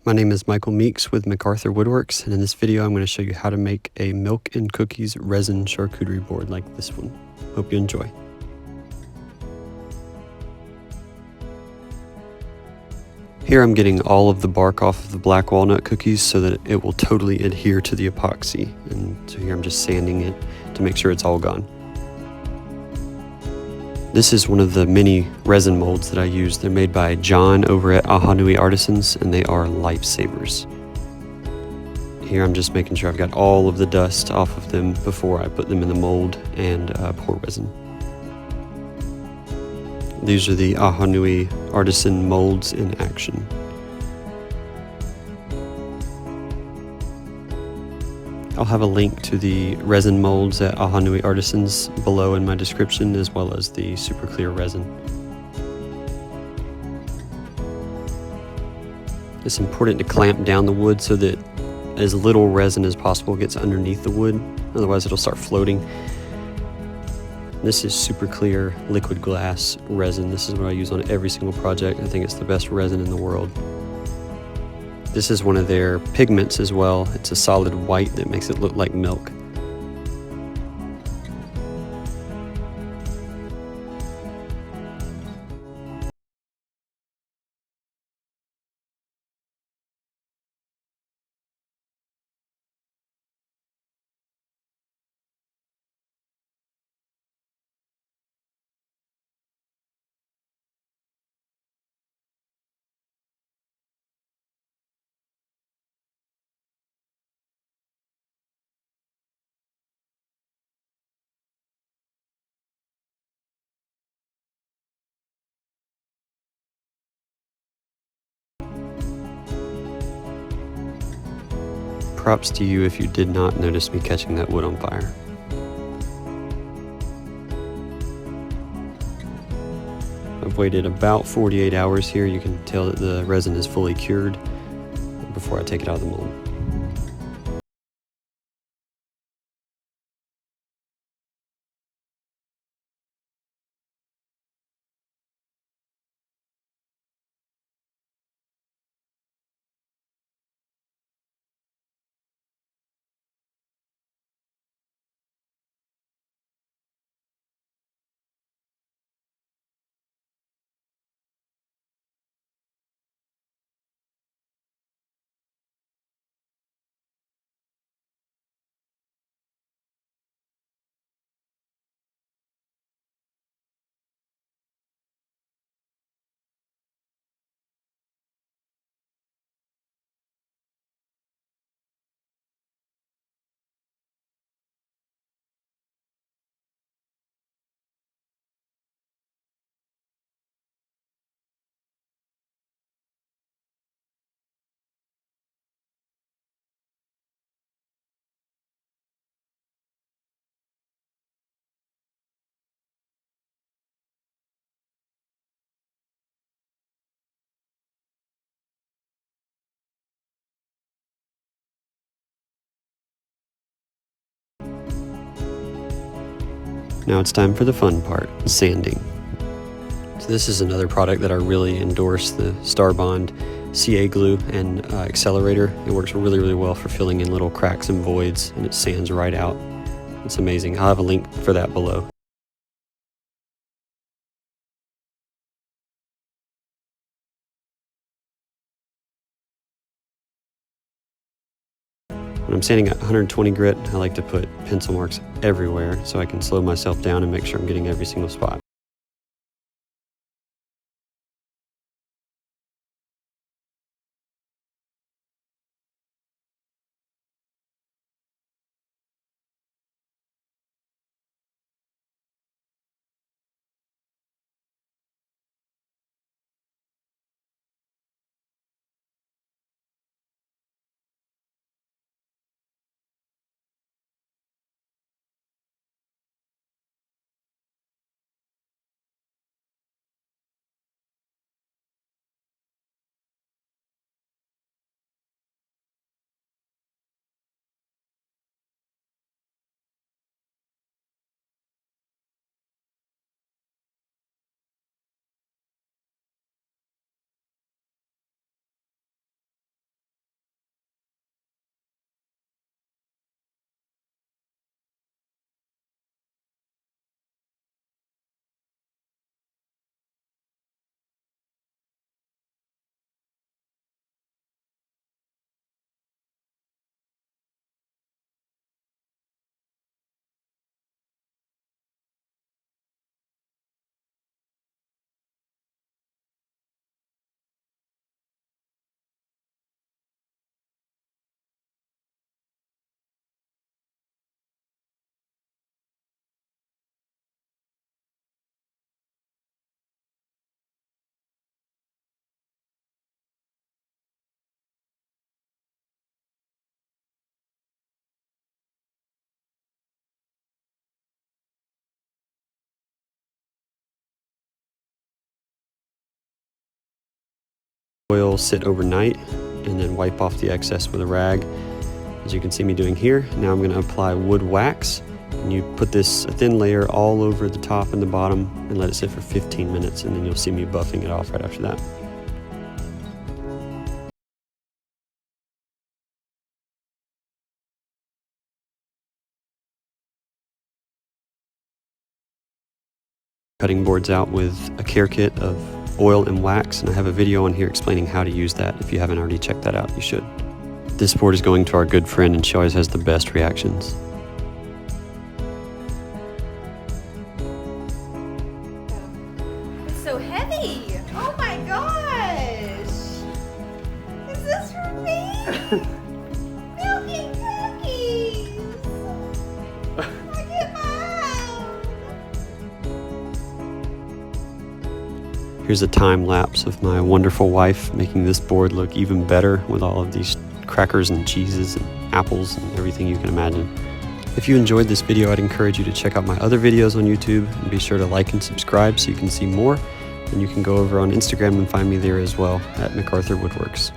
My name is Michael Meeks with MacArthur Woodworks, and in this video I'm going to show you how to make a milk and cookies resin charcuterie board like this one. Hope you enjoy. Here I'm getting all of the bark off of the black walnut cookies so that it will totally adhere to the epoxy, and so here I'm just sanding it to make sure it's all gone. This is one of the many resin molds that I use. They're made by John over at Ahanui Artisans, and they are lifesavers. Here I'm just making sure I've got all of the dust off of them before I put them in the mold and pour resin. These are the Ahanui Artisan Molds in action. I'll have a link to the resin molds at Ahanui Artisans below in my description, as well as the super clear resin. It's important to clamp down the wood so that as little resin as possible gets underneath the wood, otherwise it'll start floating. This is super clear liquid glass resin. This is what I use on every single project. I think it's the best resin in the world. This is one of their pigments as well. It's a solid white that makes it look like milk. Props to you if you did not notice me catching that wood on fire. I've waited about 48 hours here. You can tell that the resin is fully cured before I take it out of the mold. Now it's time for the fun part, sanding. So this is another product that I really endorse, the Starbond CA glue and accelerator. It works really, really well for filling in little cracks and voids, and it sands right out. It's amazing. I'll have a link for that below. When I'm sanding at 120 grit, I like to put pencil marks everywhere so I can slow myself down and make sure I'm getting every single spot. oil sit overnight and then wipe off the excess with a rag, as you can see me doing here. Now I'm going to apply wood wax, and you put this a thin layer all over the top and the bottom and let it sit for 15 minutes, and then you'll see me buffing it off right after that. Cutting boards out with a care kit of oil and wax, and I have a video on here explaining how to use that. If you haven't already checked that out, you should. This board is going to our good friend, and she always has the best reactions. It's so heavy! Oh my gosh! Is this for me? Milky cookies! Look at mine! Here's a time lapse of my wonderful wife making this board look even better with all of these crackers and cheeses and apples and everything you can imagine. If you enjoyed this video, I'd encourage you to check out my other videos on YouTube, and be sure to like and subscribe so you can see more. And you can go over on Instagram and find me there as well at MacArthur Woodworks.